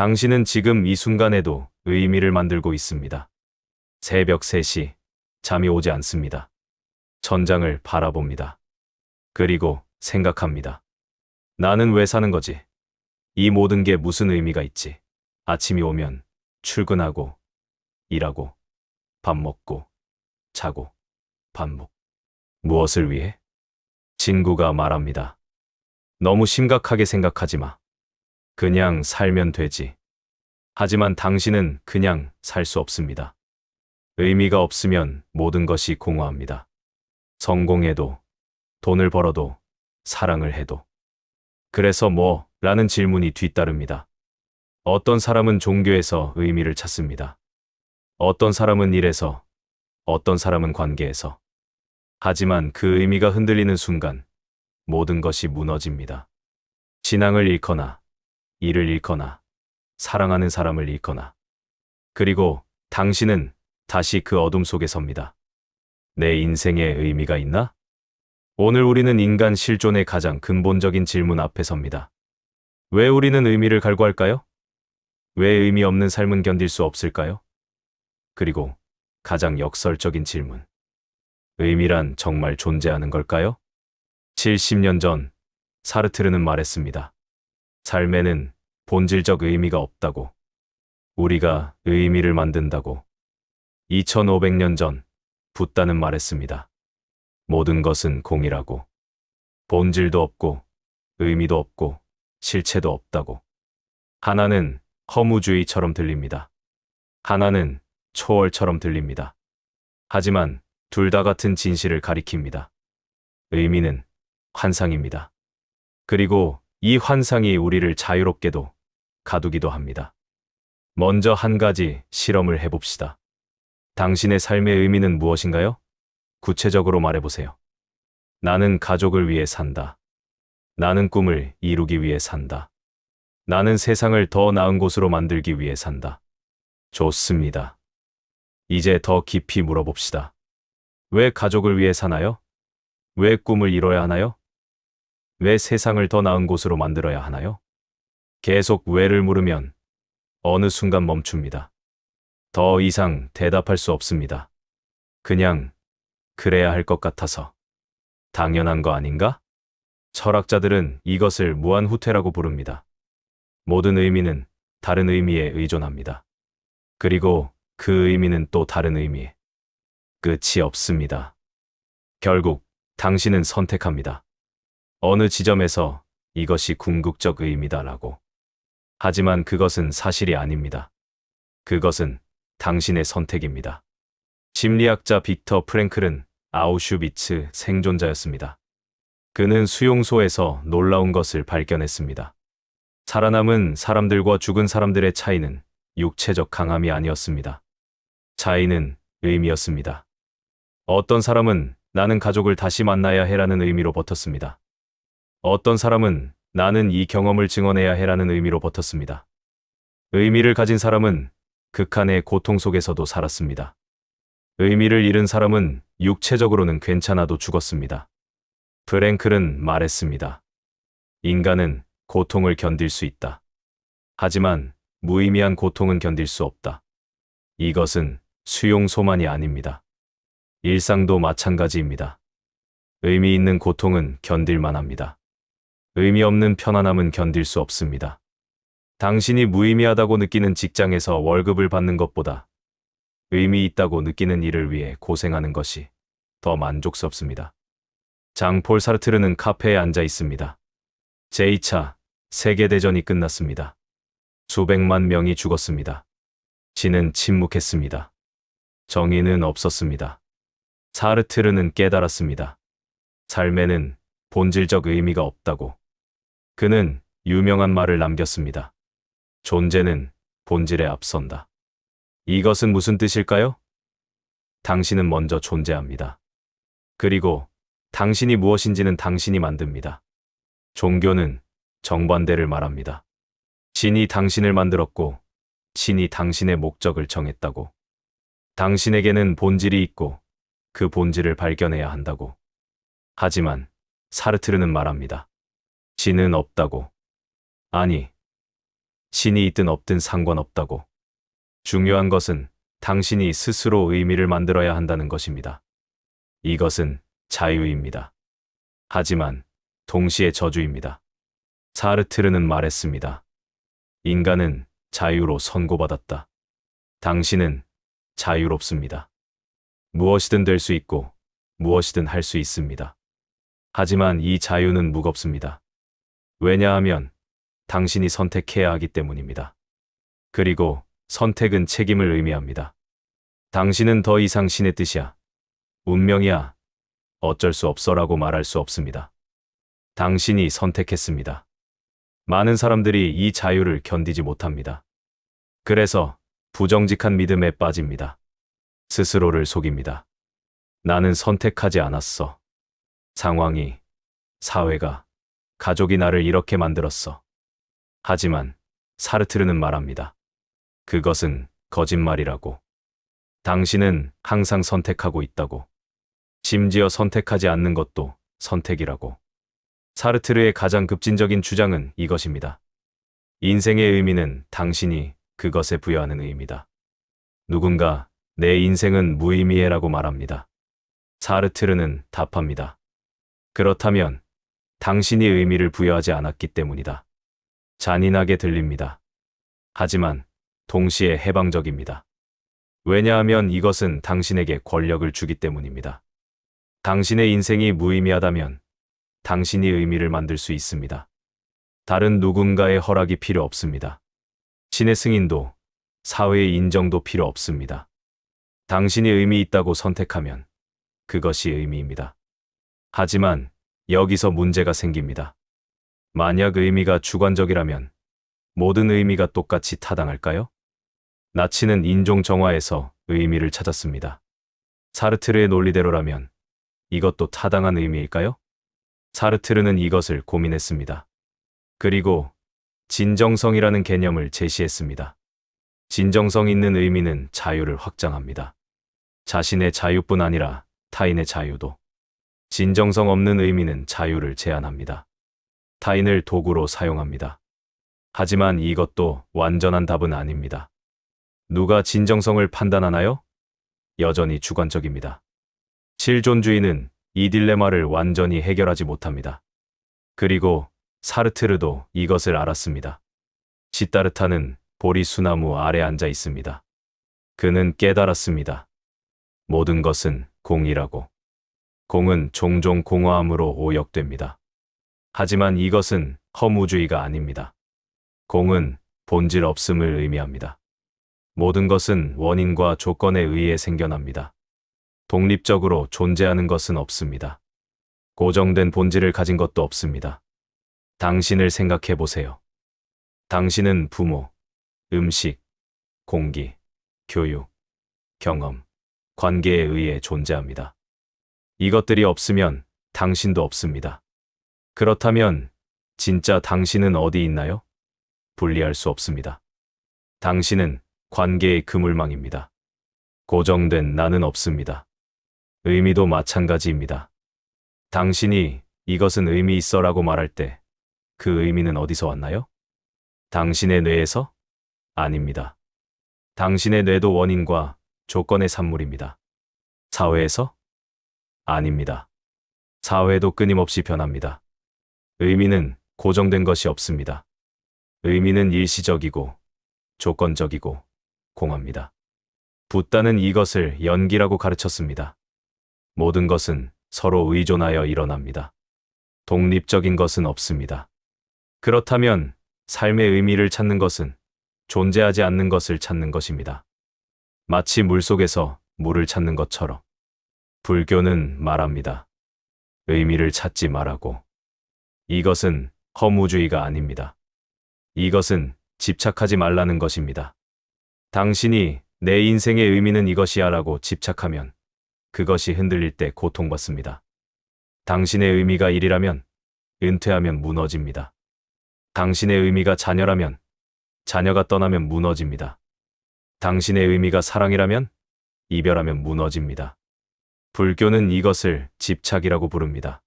당신은 지금 이 순간에도 의미를 만들고 있습니다. 새벽 3시, 잠이 오지 않습니다. 천장을 바라봅니다. 그리고 생각합니다. 나는 왜 사는 거지? 이 모든 게 무슨 의미가 있지? 아침이 오면 출근하고, 일하고, 밥 먹고, 자고, 반복. 무엇을 위해? 친구가 말합니다. 너무 심각하게 생각하지 마. 그냥 살면 되지. 하지만 당신은 그냥 살 수 없습니다. 의미가 없으면 모든 것이 공허합니다. 성공해도, 돈을 벌어도, 사랑을 해도. 그래서 뭐? 라는 질문이 뒤따릅니다. 어떤 사람은 종교에서 의미를 찾습니다. 어떤 사람은 일에서, 어떤 사람은 관계에서. 하지만 그 의미가 흔들리는 순간 모든 것이 무너집니다. 신앙을 잃거나, 일을 잃거나, 사랑하는 사람을 잃거나. 그리고 당신은 다시 그 어둠 속에 섭니다. 내 인생에 의미가 있나? 오늘 우리는 인간 실존의 가장 근본적인 질문 앞에 섭니다. 왜 우리는 의미를 갈구할까요? 왜 의미 없는 삶은 견딜 수 없을까요? 그리고 가장 역설적인 질문. 의미란 정말 존재하는 걸까요? 70년 전 사르트르는 말했습니다. 삶에는 본질적 의미가 없다고. 우리가 의미를 만든다고. 2500년 전 붓다는 말했습니다. 모든 것은 공이라고. 본질도 없고 의미도 없고 실체도 없다고. 하나는 허무주의처럼 들립니다. 하나는 초월처럼 들립니다. 하지만 둘 다 같은 진실을 가리킵니다. 의미는 환상입니다. 그리고 이 환상이 우리를 자유롭게도 가두기도 합니다. 먼저 한 가지 실험을 해봅시다. 당신의 삶의 의미는 무엇인가요? 구체적으로 말해보세요. 나는 가족을 위해 산다. 나는 꿈을 이루기 위해 산다. 나는 세상을 더 나은 곳으로 만들기 위해 산다. 좋습니다. 이제 더 깊이 물어봅시다. 왜 가족을 위해 사나요? 왜 꿈을 이뤄야 하나요? 왜 세상을 더 나은 곳으로 만들어야 하나요? 계속 왜를 물으면 어느 순간 멈춥니다. 더 이상 대답할 수 없습니다. 그냥 그래야 할 것 같아서. 당연한 거 아닌가? 철학자들은 이것을 무한후퇴라고 부릅니다. 모든 의미는 다른 의미에 의존합니다. 그리고 그 의미는 또 다른 의미에 끝이 없습니다. 결국 당신은 선택합니다. 어느 지점에서 이것이 궁극적 의미다라고. 하지만 그것은 사실이 아닙니다. 그것은 당신의 선택입니다. 심리학자 빅터 프랭클은 아우슈비츠 생존자였습니다. 그는 수용소에서 놀라운 것을 발견했습니다. 살아남은 사람들과 죽은 사람들의 차이는 육체적 강함이 아니었습니다. 차이는 의미였습니다. 어떤 사람은 나는 가족을 다시 만나야 해라는 의미로 버텼습니다. 어떤 사람은 나는 이 경험을 증언해야 해라는 의미로 버텼습니다. 의미를 가진 사람은 극한의 고통 속에서도 살았습니다. 의미를 잃은 사람은 육체적으로는 괜찮아도 죽었습니다. 프랭클은 말했습니다. 인간은 고통을 견딜 수 있다. 하지만 무의미한 고통은 견딜 수 없다. 이것은 수용소만이 아닙니다. 일상도 마찬가지입니다. 의미 있는 고통은 견딜만 합니다. 의미 없는 편안함은 견딜 수 없습니다. 당신이 무의미하다고 느끼는 직장에서 월급을 받는 것보다 의미 있다고 느끼는 일을 위해 고생하는 것이 더 만족스럽습니다. 장폴 사르트르는 카페에 앉아 있습니다. 제2차 세계대전이 끝났습니다. 수백만 명이 죽었습니다. 진은 침묵했습니다. 정의는 없었습니다. 사르트르는 깨달았습니다. 삶에는 본질적 의미가 없다고. 그는 유명한 말을 남겼습니다. 존재는 본질에 앞선다. 이것은 무슨 뜻일까요? 당신은 먼저 존재합니다. 그리고 당신이 무엇인지는 당신이 만듭니다. 종교는 정반대를 말합니다. 신이 당신을 만들었고 신이 당신의 목적을 정했다고. 당신에게는 본질이 있고 그 본질을 발견해야 한다고. 하지만 사르트르는 말합니다. 신은 없다고. 아니, 신이 있든 없든 상관없다고. 중요한 것은 당신이 스스로 의미를 만들어야 한다는 것입니다. 이것은 자유입니다. 하지만 동시에 저주입니다. 사르트르는 말했습니다. 인간은 자유로 선고받았다. 당신은 자유롭습니다. 무엇이든 될 수 있고 무엇이든 할 수 있습니다. 하지만 이 자유는 무겁습니다. 왜냐하면 당신이 선택해야 하기 때문입니다. 그리고 선택은 책임을 의미합니다. 당신은 더 이상 신의 뜻이야, 운명이야, 어쩔 수 없어라고 말할 수 없습니다. 당신이 선택했습니다. 많은 사람들이 이 자유를 견디지 못합니다. 그래서 부정직한 믿음에 빠집니다. 스스로를 속입니다. 나는 선택하지 않았어. 상황이, 사회가, 가족이 나를 이렇게 만들었어. 하지만 사르트르는 말합니다. 그것은 거짓말이라고. 당신은 항상 선택하고 있다고. 심지어 선택하지 않는 것도 선택이라고. 사르트르의 가장 급진적인 주장은 이것입니다. 인생의 의미는 당신이 그것에 부여하는 의미다. 누군가 내 인생은 무의미해라고 말합니다. 사르트르는 답합니다. 그렇다면 당신이 의미를 부여하지 않았기 때문이다. 잔인하게 들립니다. 하지만 동시에 해방적입니다. 왜냐하면 이것은 당신에게 권력을 주기 때문입니다. 당신의 인생이 무의미하다면 당신이 의미를 만들 수 있습니다. 다른 누군가의 허락이 필요 없습니다. 신의 승인도, 사회의 인정도 필요 없습니다. 당신이 의미 있다고 선택하면 그것이 의미입니다. 하지만 여기서 문제가 생깁니다. 만약 의미가 주관적이라면 모든 의미가 똑같이 타당할까요? 나치는 인종 정화에서 의미를 찾았습니다. 사르트르의 논리대로라면 이것도 타당한 의미일까요? 사르트르는 이것을 고민했습니다. 그리고 진정성이라는 개념을 제시했습니다. 진정성 있는 의미는 자유를 확장합니다. 자신의 자유뿐 아니라 타인의 자유도. 진정성 없는 의미는 자유를 제한합니다. 타인을 도구로 사용합니다. 하지만 이것도 완전한 답은 아닙니다. 누가 진정성을 판단하나요? 여전히 주관적입니다. 실존주의는 이 딜레마를 완전히 해결하지 못합니다. 그리고 사르트르도 이것을 알았습니다. 시다르타는 보리수나무 아래 앉아 있습니다. 그는 깨달았습니다. 모든 것은 공이라고. 공은 종종 공허함으로 오역됩니다. 하지만 이것은 허무주의가 아닙니다. 공은 본질 없음을 의미합니다. 모든 것은 원인과 조건에 의해 생겨납니다. 독립적으로 존재하는 것은 없습니다. 고정된 본질을 가진 것도 없습니다. 당신을 생각해 보세요. 당신은 부모, 음식, 공기, 교육, 경험, 관계에 의해 존재합니다. 이것들이 없으면 당신도 없습니다. 그렇다면 진짜 당신은 어디 있나요? 분리할 수 없습니다. 당신은 관계의 그물망입니다. 고정된 나는 없습니다. 의미도 마찬가지입니다. 당신이 이것은 의미 있어라고 말할 때 그 의미는 어디서 왔나요? 당신의 뇌에서? 아닙니다. 당신의 뇌도 원인과 조건의 산물입니다. 사회에서? 아닙니다. 사회도 끊임없이 변합니다. 의미는 고정된 것이 없습니다. 의미는 일시적이고 조건적이고 공합니다. 붓다는 이것을 연기라고 가르쳤습니다. 모든 것은 서로 의존하여 일어납니다. 독립적인 것은 없습니다. 그렇다면 삶의 의미를 찾는 것은 존재하지 않는 것을 찾는 것입니다. 마치 물속에서 물을 찾는 것처럼. 불교는 말합니다. 의미를 찾지 말라고. 이것은 허무주의가 아닙니다. 이것은 집착하지 말라는 것입니다. 당신이 내 인생의 의미는 이것이야 라고 집착하면 그것이 흔들릴 때 고통받습니다. 당신의 의미가 일이라면 은퇴하면 무너집니다. 당신의 의미가 자녀라면 자녀가 떠나면 무너집니다. 당신의 의미가 사랑이라면 이별하면 무너집니다. 불교는 이것을 집착이라고 부릅니다.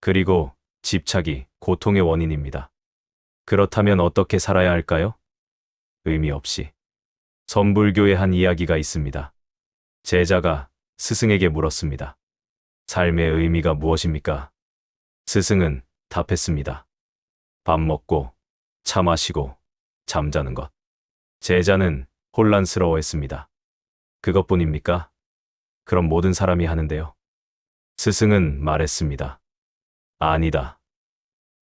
그리고 집착이 고통의 원인입니다. 그렇다면 어떻게 살아야 할까요? 의미 없이. 선불교의 한 이야기가 있습니다. 제자가 스승에게 물었습니다. 삶의 의미가 무엇입니까? 스승은 답했습니다. 밥 먹고, 차 마시고, 잠자는 것. 제자는 혼란스러워했습니다. 그것뿐입니까? 그럼 모든 사람이 하는데요. 스승은 말했습니다. 아니다.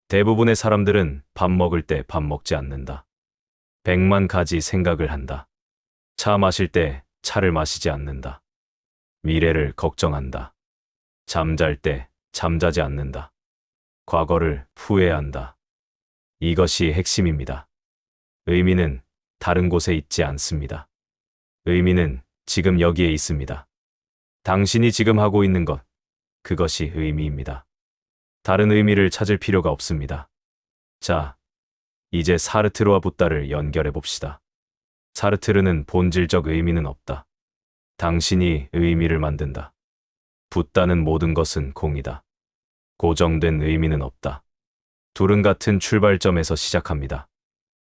대부분의 사람들은 밥 먹을 때 밥 먹지 않는다. 100만 가지 생각을 한다. 차 마실 때 차를 마시지 않는다. 미래를 걱정한다. 잠잘 때 잠자지 않는다. 과거를 후회한다. 이것이 핵심입니다. 의미는 다른 곳에 있지 않습니다. 의미는 지금 여기에 있습니다. 당신이 지금 하고 있는 것, 그것이 의미입니다. 다른 의미를 찾을 필요가 없습니다. 자, 이제 사르트르와 붓다를 연결해 봅시다. 사르트르는 본질적 의미는 없다. 당신이 의미를 만든다. 붓다는 모든 것은 공이다. 고정된 의미는 없다. 둘은 같은 출발점에서 시작합니다.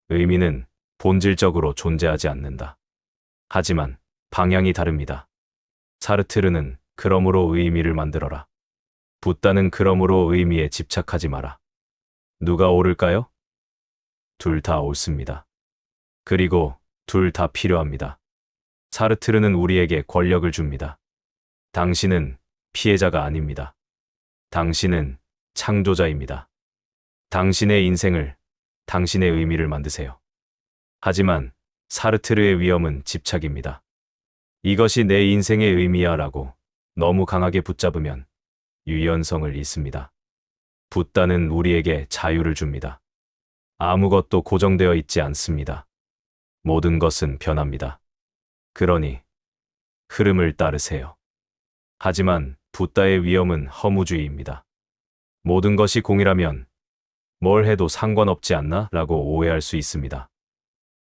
의미는 본질적으로 존재하지 않는다. 하지만 방향이 다릅니다. 사르트르는 그러므로 의미를 만들어라. 붓다는 그러므로 의미에 집착하지 마라. 누가 옳을까요? 둘 다 옳습니다. 그리고 둘 다 필요합니다. 사르트르는 우리에게 권력을 줍니다. 당신은 피해자가 아닙니다. 당신은 창조자입니다. 당신의 인생을, 당신의 의미를 만드세요. 하지만 사르트르의 위험은 집착입니다. 이것이 내 인생의 의미야 라고 너무 강하게 붙잡으면 유연성을 잃습니다. 붓다는 우리에게 자유를 줍니다. 아무것도 고정되어 있지 않습니다. 모든 것은 변합니다. 그러니 흐름을 따르세요. 하지만 붓다의 위험은 허무주의입니다. 모든 것이 공이라면 뭘 해도 상관없지 않나? 라고 오해할 수 있습니다.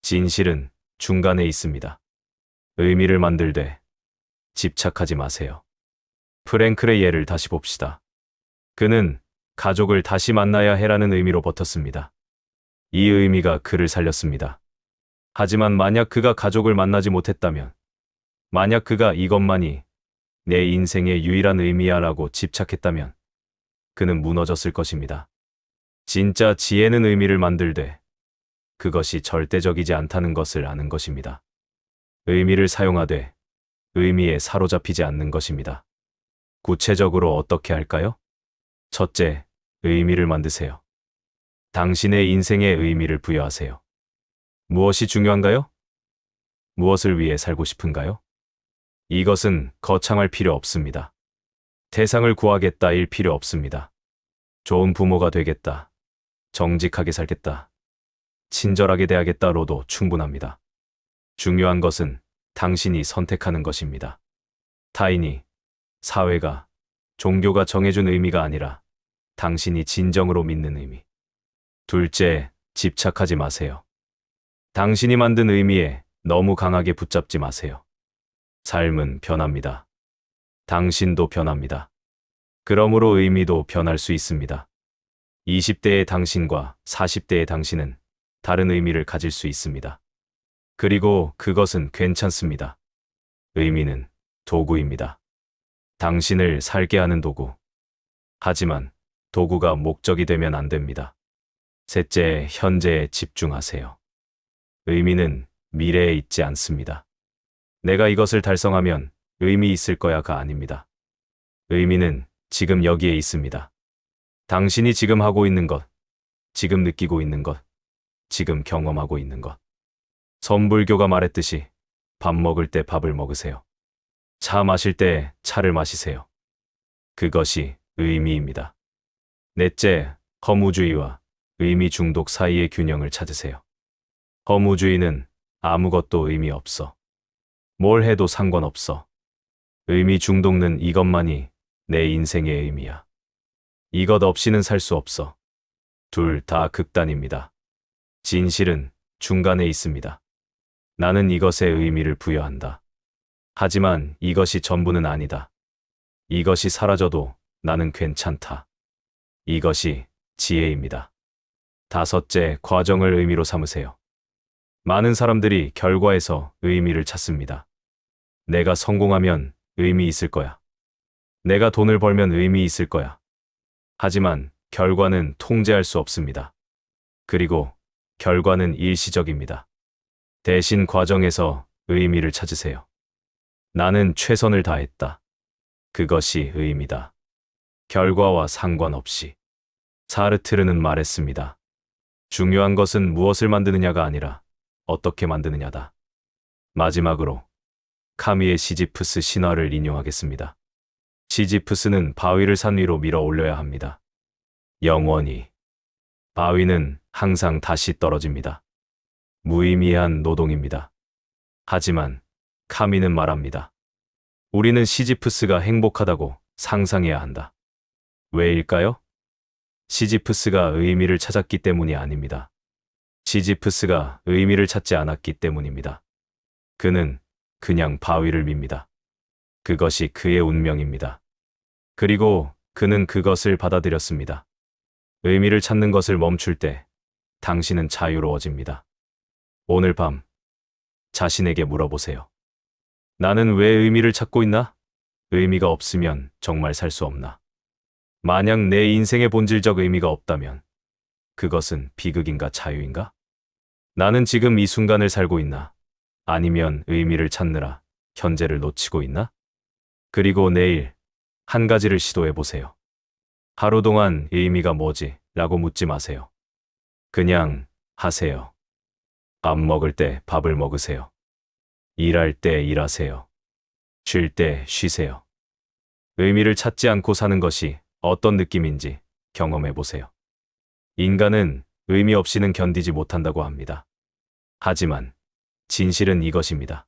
진실은 중간에 있습니다. 의미를 만들되 집착하지 마세요. 프랭클의 예를 다시 봅시다. 그는 가족을 다시 만나야 해라는 의미로 버텼습니다. 이 의미가 그를 살렸습니다. 하지만 만약 그가 가족을 만나지 못했다면, 만약 그가 이것만이 내 인생의 유일한 의미야 라고 집착했다면 그는 무너졌을 것입니다. 진짜 지혜는 의미를 만들되 그것이 절대적이지 않다는 것을 아는 것입니다. 의미를 사용하되 의미에 사로잡히지 않는 것입니다. 구체적으로 어떻게 할까요? 첫째, 의미를 만드세요. 당신의 인생에 의미를 부여하세요. 무엇이 중요한가요? 무엇을 위해 살고 싶은가요? 이것은 거창할 필요 없습니다. 대상을 구하겠다일 필요 없습니다. 좋은 부모가 되겠다. 정직하게 살겠다. 친절하게 대하겠다로도 충분합니다. 중요한 것은 당신이 선택하는 것입니다. 타인이, 사회가, 종교가 정해준 의미가 아니라 당신이 진정으로 믿는 의미. 둘째, 집착하지 마세요. 당신이 만든 의미에 너무 강하게 붙잡지 마세요. 삶은 변합니다. 당신도 변합니다. 그러므로 의미도 변할 수 있습니다. 20대의 당신과 40대의 당신은 다른 의미를 가질 수 있습니다. 그리고 그것은 괜찮습니다. 의미는 도구입니다. 당신을 살게 하는 도구. 하지만 도구가 목적이 되면 안 됩니다. 셋째, 현재에 집중하세요. 의미는 미래에 있지 않습니다. 내가 이것을 달성하면 의미 있을 거야가 아닙니다. 의미는 지금 여기에 있습니다. 당신이 지금 하고 있는 것, 지금 느끼고 있는 것, 지금 경험하고 있는 것. 선불교가 말했듯이 밥 먹을 때 밥을 먹으세요. 차 마실 때 차를 마시세요. 그것이 의미입니다. 넷째, 허무주의와 의미 중독 사이의 균형을 찾으세요. 허무주의는 아무것도 의미 없어. 뭘 해도 상관없어. 의미 중독은 이것만이 내 인생의 의미야. 이것 없이는 살 수 없어. 둘 다 극단입니다. 진실은 중간에 있습니다. 나는 이것에 의미를 부여한다. 하지만 이것이 전부는 아니다. 이것이 사라져도 나는 괜찮다. 이것이 지혜입니다. 다섯째, 과정을 의미로 삼으세요. 많은 사람들이 결과에서 의미를 찾습니다. 내가 성공하면 의미 있을 거야. 내가 돈을 벌면 의미 있을 거야. 하지만 결과는 통제할 수 없습니다. 그리고 결과는 일시적입니다. 대신 과정에서 의미를 찾으세요. 나는 최선을 다했다. 그것이 의미다. 결과와 상관없이. 사르트르는 말했습니다. 중요한 것은 무엇을 만드느냐가 아니라 어떻게 만드느냐다. 마지막으로 카미의 시지프스 신화를 인용하겠습니다. 시지프스는 바위를 산 위로 밀어 올려야 합니다. 영원히. 바위는 항상 다시 떨어집니다. 무의미한 노동입니다. 하지만 카미는 말합니다. 우리는 시지프스가 행복하다고 상상해야 한다. 왜일까요? 시지프스가 의미를 찾았기 때문이 아닙니다. 시지프스가 의미를 찾지 않았기 때문입니다. 그는 그냥 바위를 밉니다. 그것이 그의 운명입니다. 그리고 그는 그것을 받아들였습니다. 의미를 찾는 것을 멈출 때 당신은 자유로워집니다. 오늘 밤 자신에게 물어보세요. 나는 왜 의미를 찾고 있나? 의미가 없으면 정말 살 수 없나? 만약 내 인생의 본질적 의미가 없다면 그것은 비극인가 자유인가? 나는 지금 이 순간을 살고 있나? 아니면 의미를 찾느라 현재를 놓치고 있나? 그리고 내일 한 가지를 시도해 보세요. 하루 동안 의미가 뭐지? 라고 묻지 마세요. 그냥 하세요. 밥 먹을 때 밥을 먹으세요. 일할 때 일하세요. 쉴 때 쉬세요. 의미를 찾지 않고 사는 것이 어떤 느낌인지 경험해 보세요. 인간은 의미 없이는 견디지 못한다고 합니다. 하지만 진실은 이것입니다.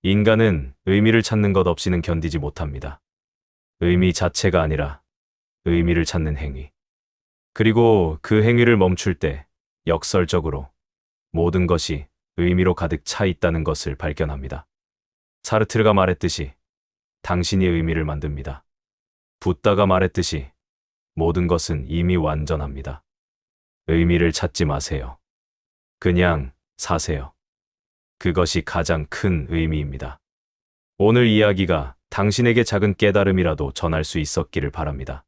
인간은 의미를 찾는 것 없이는 견디지 못합니다. 의미 자체가 아니라 의미를 찾는 행위. 그리고 그 행위를 멈출 때 역설적으로 모든 것이 의미로 가득 차 있다는 것을 발견합니다. 사르트르가 말했듯이 당신이 의미를 만듭니다. 붓다가 말했듯이 모든 것은 이미 완전합니다. 의미를 찾지 마세요. 그냥 사세요. 그것이 가장 큰 의미입니다. 오늘 이야기가 당신에게 작은 깨달음이라도 전할 수 있었기를 바랍니다.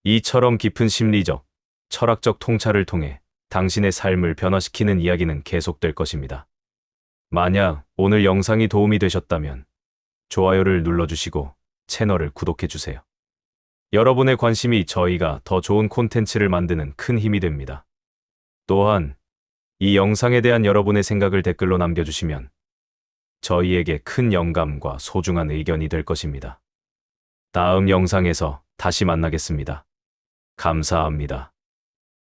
이처럼 깊은 심리적, 철학적 통찰을 통해 당신의 삶을 변화시키는 이야기는 계속될 것입니다. 만약 오늘 영상이 도움이 되셨다면 좋아요를 눌러주시고 채널을 구독해주세요. 여러분의 관심이 저희가 더 좋은 콘텐츠를 만드는 큰 힘이 됩니다. 또한 이 영상에 대한 여러분의 생각을 댓글로 남겨주시면 저희에게 큰 영감과 소중한 의견이 될 것입니다. 다음 영상에서 다시 만나겠습니다. 감사합니다.